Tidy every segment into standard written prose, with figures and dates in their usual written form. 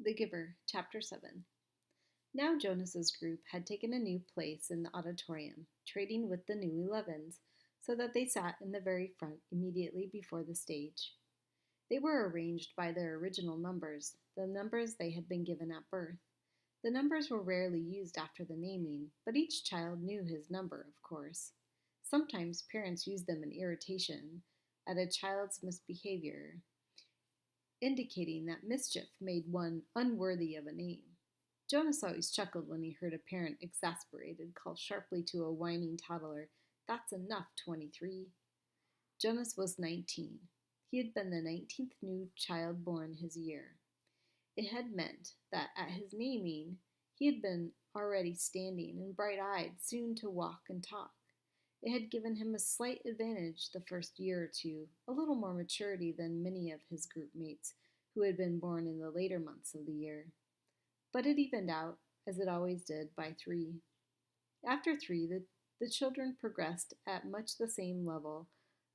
The Giver, Chapter 7. Now Jonas's group had taken a new place in the auditorium, trading with the new 11s, so that they sat in the very front immediately before the stage. They were arranged by their original numbers, the numbers they had been given at birth. The numbers were rarely used after the naming, but each child knew his number, of course. Sometimes parents used them in irritation at a child's misbehavior, indicating that mischief made one unworthy of a name. Jonas always chuckled when he heard a parent, exasperated, call sharply to a whining toddler, "That's enough, 23." Jonas was 19. He had been the 19th new child born his year. It had meant that at his naming he had been already standing and bright-eyed, soon to walk and talk. It had given him a slight advantage the first year or two, a little more maturity than many of his group mates who had been born in the later months of the year. But it evened out, as it always did, by 3. After 3, the children progressed at much the same level,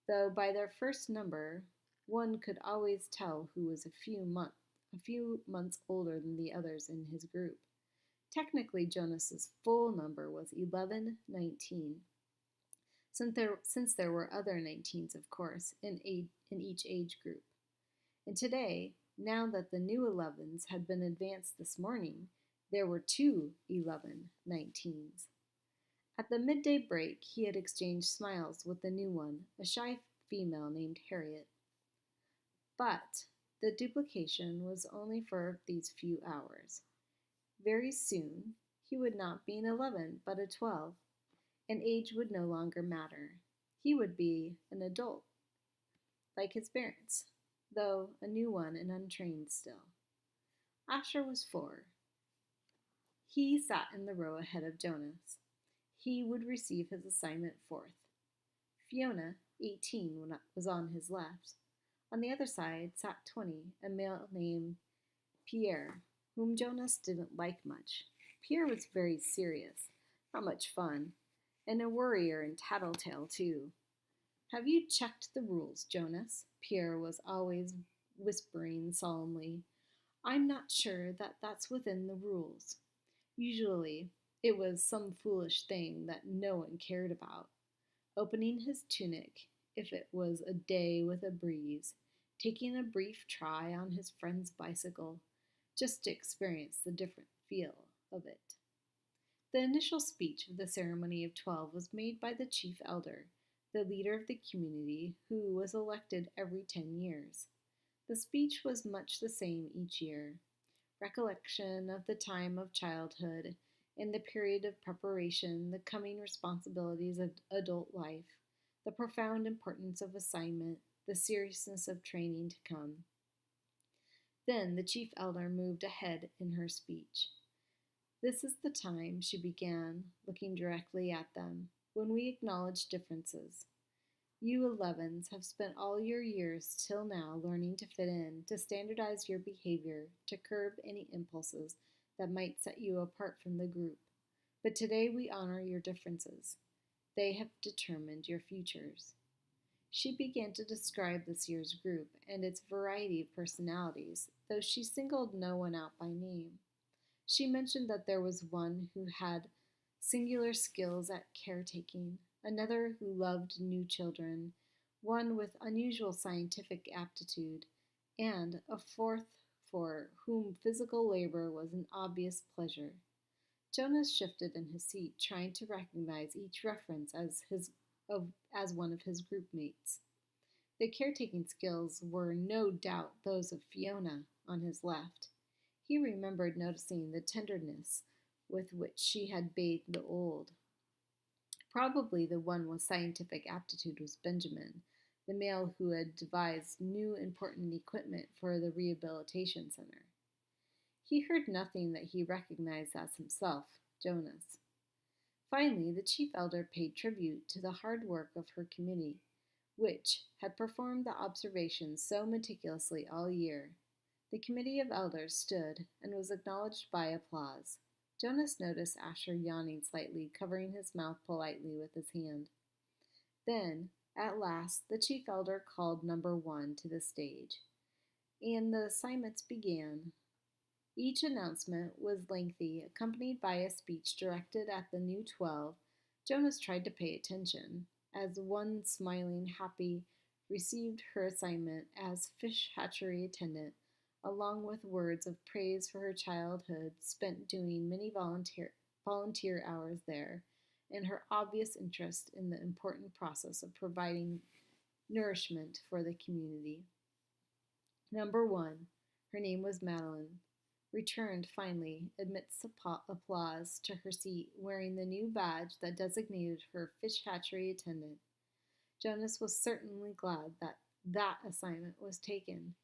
though by their first number one could always tell who was a few months older than the others in his group. Technically, Jonas's full number was 1119, since there were other 19s, of course, in each age group. And today, now that the new 11s had been advanced this morning, there were two 1119s. At the midday break, he had exchanged smiles with the new one, a shy female named Harriet. But the duplication was only for these few hours. Very soon, he would not be an 11, but a 12, and age would no longer matter. He would be an adult, like his parents, though a new one and untrained still. Asher was 4. He sat in the row ahead of Jonas. He would receive his assignment fourth. Fiona, 18, was on his left. On the other side sat 20, a male named Pierre, whom Jonas didn't like much. Pierre was very serious, not much fun, and a worrier and tattletale too. "Have you checked the rules, Jonas?" Pierre was always whispering solemnly. "I'm not sure that that's within the rules." Usually, it was some foolish thing that no one cared about. Opening his tunic, if it was a day with a breeze, taking a brief try on his friend's bicycle, just to experience the different feel of it. The initial speech of the ceremony of 12 was made by the chief elder, the leader of the community, who was elected every 10 years. The speech was much the same each year. Recollection of the time of childhood and the period of preparation, the coming responsibilities of adult life, the profound importance of assignment, the seriousness of training to come. Then the chief elder moved ahead in her speech. "This is the time," she began, looking directly at them, "when we acknowledge differences. You 11s have spent all your years till now learning to fit in, to standardize your behavior, to curb any impulses that might set you apart from the group. But today we honor your differences. They have determined your futures." She began to describe this year's group and its variety of personalities, though she singled no one out by name. She mentioned that there was one who had singular skills at caretaking, another who loved new children, one with unusual scientific aptitude, and a fourth for whom physical labor was an obvious pleasure. Jonas shifted in his seat, trying to recognize each reference as one of his group mates. The caretaking skills were no doubt those of Fiona on his left. He remembered noticing the tenderness with which she had bathed the old. Probably the one with scientific aptitude was Benjamin, the male who had devised new important equipment for the rehabilitation center. He heard nothing that he recognized as himself, Jonas. Finally, the chief elder paid tribute to the hard work of her committee, which had performed the observations so meticulously all year. The committee of elders stood and was acknowledged by applause. Jonas noticed Asher yawning slightly, covering his mouth politely with his hand. Then, at last, the chief elder called number 1 to the stage, and the assignments began. Each announcement was lengthy, accompanied by a speech directed at the new 12. Jonas tried to pay attention, as one smiling, happy, received her assignment as fish hatchery attendant, along with words of praise for her childhood spent doing many volunteer hours there, and her obvious interest in the important process of providing nourishment for the community. Number one, her name was Madeline, returned finally, amidst applause, to her seat, wearing the new badge that designated her fish hatchery attendant. Jonas was certainly glad that that assignment was taken.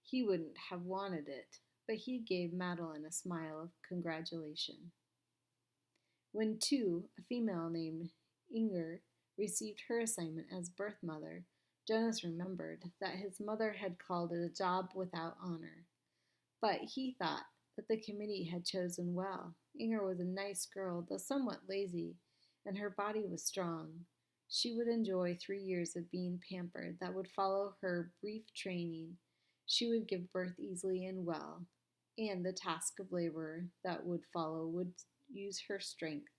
He wouldn't have wanted it, but he gave Madeline a smile of congratulation. When two, a female named Inger, received her assignment as birth mother, Jonas remembered that his mother had called it a job without honor. But he thought that the committee had chosen well. Inger was a nice girl, though somewhat lazy, and her body was strong. She would enjoy 3 years of being pampered that would follow her brief training. She would give birth easily and well, and the task of labor that would follow would use her strength,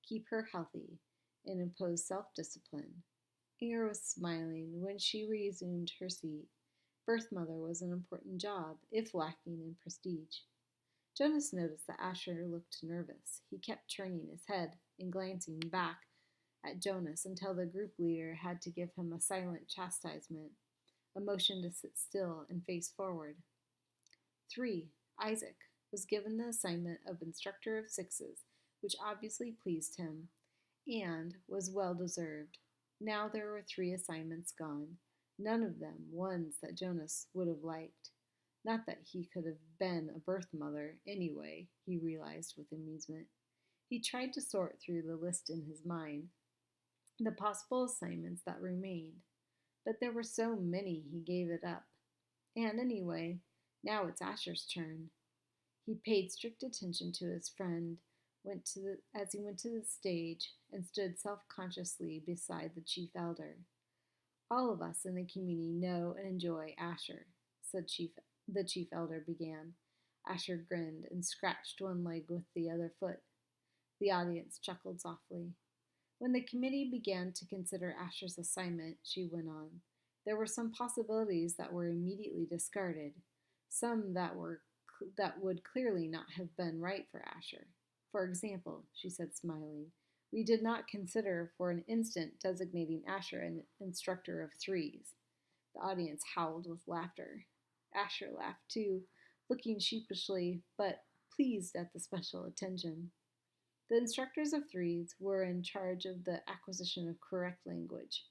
keep her healthy, and impose self-discipline. Inger was smiling when she resumed her seat. Birth mother was an important job, if lacking in prestige. Jonas noticed that Asher looked nervous. He kept turning his head and glancing back at Jonas until the group leader had to give him a silent chastisement, a motion to sit still and face forward. 3. Isaac was given the assignment of instructor of sixes, which obviously pleased him and was well deserved. Now there were 3 assignments gone, none of them ones that Jonas would have liked. Not that he could have been a birth mother anyway, he realized with amusement. He tried to sort through the list in his mind, the possible assignments that remained, but there were so many he gave it up. And anyway, now it's Asher's turn. He paid strict attention to his friend as he went to the stage and stood self-consciously beside the chief elder. All of us in the community know and enjoy Asher, the chief elder began. Asher grinned and scratched one leg with the other foot. The audience chuckled softly. When the committee began to consider Asher's assignment, she went on, there were some possibilities that were immediately discarded, some that would clearly not have been right for Asher. For example, she said, smiling, we did not consider for an instant designating Asher an instructor of threes. The audience howled with laughter. Asher laughed too, looking sheepishly but pleased at the special attention. The instructors of threes were in charge of the acquisition of correct language.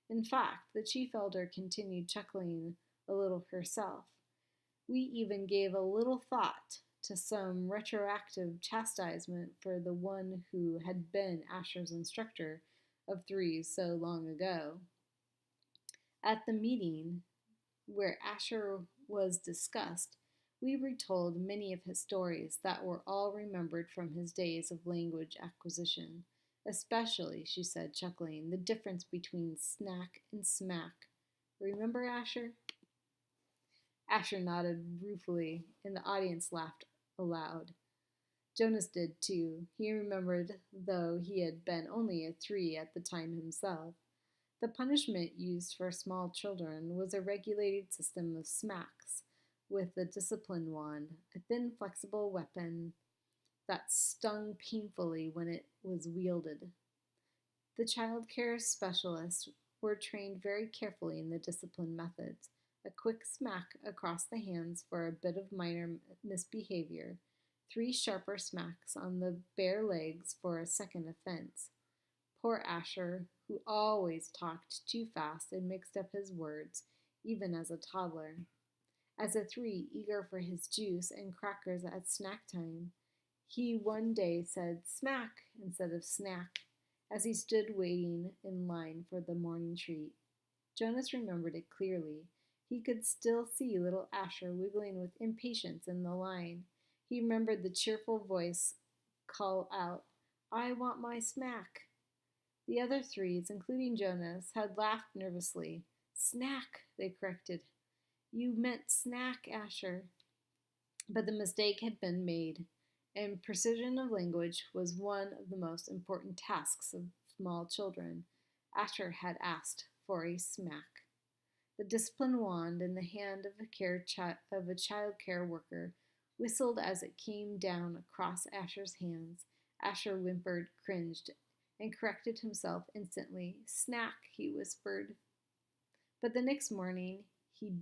In fact, the chief elder continued, chuckling a little herself. We even gave a little thought to some retroactive chastisement for the one who had been Asher's instructor of threes so long ago. At the meeting where Asher was discussed, we retold many of his stories that were all remembered from his days of language acquisition, especially, she said, chuckling, the difference between snack and smack. Remember, Asher? Asher nodded ruefully, and the audience laughed aloud. Jonas did too. He remembered, though he had been only a 3 at the time himself. The punishment used for small children was a regulated system of smacks, with the discipline wand, a thin, flexible weapon that stung painfully when it was wielded. The child care specialists were trained very carefully in the discipline methods. A quick smack across the hands for a bit of minor misbehavior, 3 sharper smacks on the bare legs for a second offense. Poor Asher, who always talked too fast and mixed up his words, even as a toddler. As a 3, eager for his juice and crackers at snack time, he one day said smack instead of snack as he stood waiting in line for the morning treat. Jonas remembered it clearly. He could still see little Asher wiggling with impatience in the line. He remembered the cheerful voice call out, I want my smack. The other 3s, including Jonas, had laughed nervously. Snack, they corrected. You meant snack, Asher. But the mistake had been made, and precision of language was one of the most important tasks of small children. Asher had asked for a smack. The discipline wand in the hand of a child care worker whistled as it came down across Asher's hands. Asher whimpered, cringed, and corrected himself instantly. Snack, he whispered. But the next morning he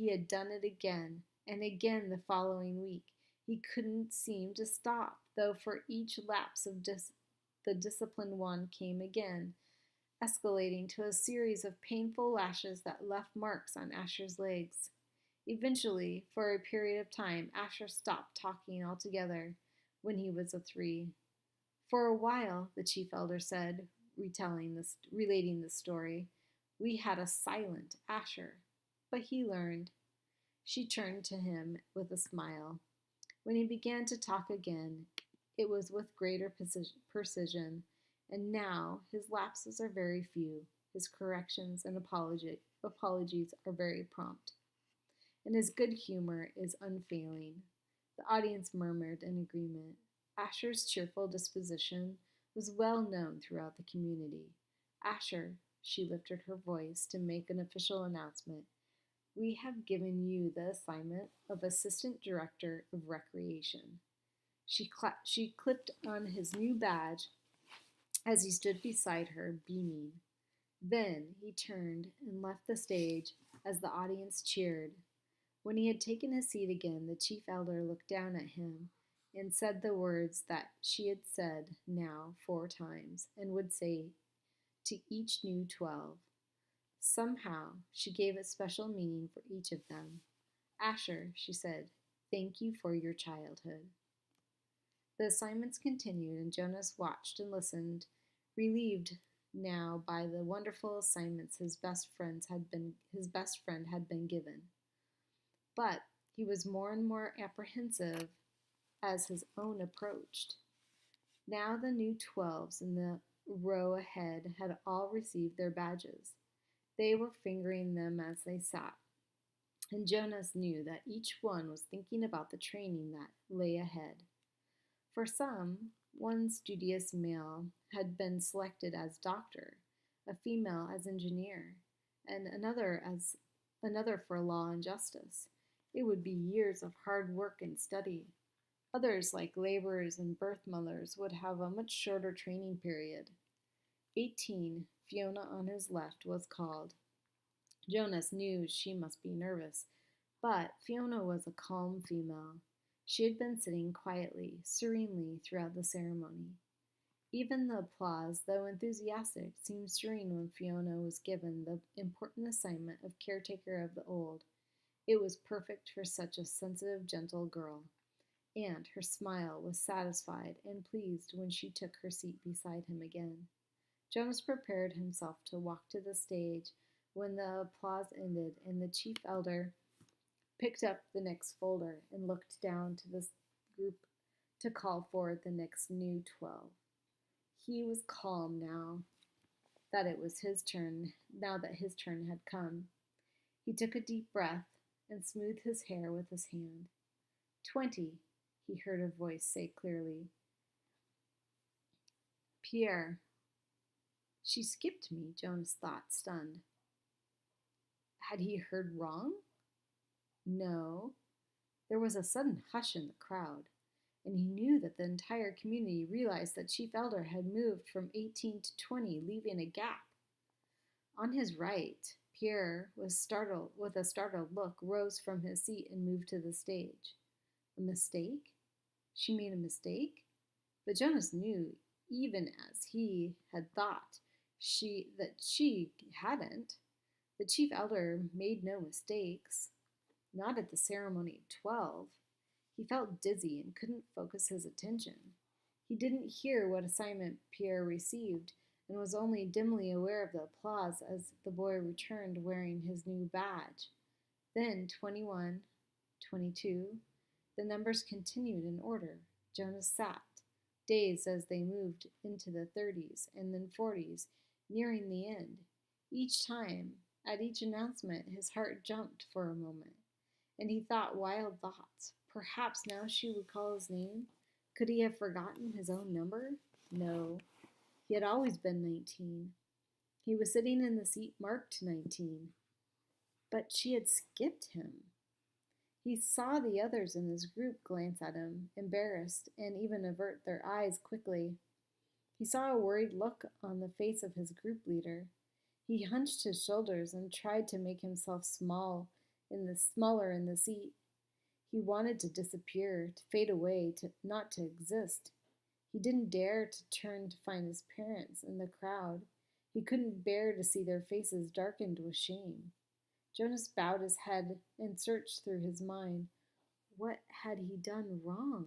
had done it again, and again the following week. He couldn't seem to stop, though for each lapse of the discipline wand came again, escalating to a series of painful lashes that left marks on Asher's legs. Eventually, for a period of time, Asher stopped talking altogether when he was a 3. For a while, the chief elder said, relating the story, we had a silent Asher, but he learned. She turned to him with a smile. When he began to talk again, it was with greater precision, and now his lapses are very few, his corrections and apologies are very prompt, and his good humor is unfailing. The audience murmured in agreement. Asher's cheerful disposition was well known throughout the community. Asher, she lifted her voice to make an official announcement. We have given you the assignment of Assistant Director of Recreation. She clipped on his new badge as he stood beside her, beaming. Then he turned and left the stage as the audience cheered. When he had taken his seat again, the chief elder looked down at him and said the words that she had said now 4 times and would say to each new 12. Somehow, she gave a special meaning for each of them. Asher, she said, thank you for your childhood. The assignments continued, and Jonas watched and listened, relieved now by the wonderful assignments his best friend had been given. But he was more and more apprehensive as his own approached. Now the new 12s in the row ahead had all received their badges. They were fingering them as they sat, and Jonas knew that each one was thinking about the training that lay ahead. For some, one studious male had been selected as doctor, a female as engineer, and another for law and justice. It would be years of hard work and study. Others, like laborers and birth mothers, would have a much shorter training period. 18, Fiona on his left, was called. Jonas knew she must be nervous, but Fiona was a calm female. She had been sitting quietly, serenely throughout the ceremony. Even the applause, though enthusiastic, seemed serene when Fiona was given the important assignment of caretaker of the old. It was perfect for such a sensitive, gentle girl, and her smile was satisfied and pleased when she took her seat beside him again. Jonas prepared himself to walk to the stage when the applause ended and the chief elder picked up the next folder and looked down to this group to call forward the next new 12. He was calm now that his turn had come. He took a deep breath and smoothed his hair with his hand. 20, he heard a voice say clearly. Pierre. She skipped me, Jonas thought, stunned. Had he heard wrong? No. There was a sudden hush in the crowd, and he knew that the entire community realized that Chief Elder had moved from 18 to 20, leaving a gap. On his right, Pierre was startled, with a startled look, rose from his seat and moved to the stage. A mistake? She made a mistake? But Jonas knew, even as he had thought, that she hadn't. The chief elder made no mistakes. Not at the ceremony of 12. He felt dizzy and couldn't focus his attention. He didn't hear what assignment Pierre received and was only dimly aware of the applause as the boy returned wearing his new badge. Then 21, 22, the numbers continued in order. Jonas sat, dazed as they moved into the 30s and then 40s, nearing the end. Each time, at each announcement, his heart jumped for a moment. and he thought wild thoughts. Perhaps now she would call his name. Could he have forgotten his own number? No, he had always been 19. He was sitting in the seat marked 19, but she had skipped him. He saw the others in his group glance at him, embarrassed, and even avert their eyes quickly. He saw a worried look on the face of his group leader. He hunched his shoulders and tried to make himself smaller in the seat. He wanted to disappear, to fade away, not to exist. He didn't dare to turn to find his parents in the crowd. He couldn't bear to see their faces darkened with shame. Jonas bowed his head and searched through his mind. What had he done wrong?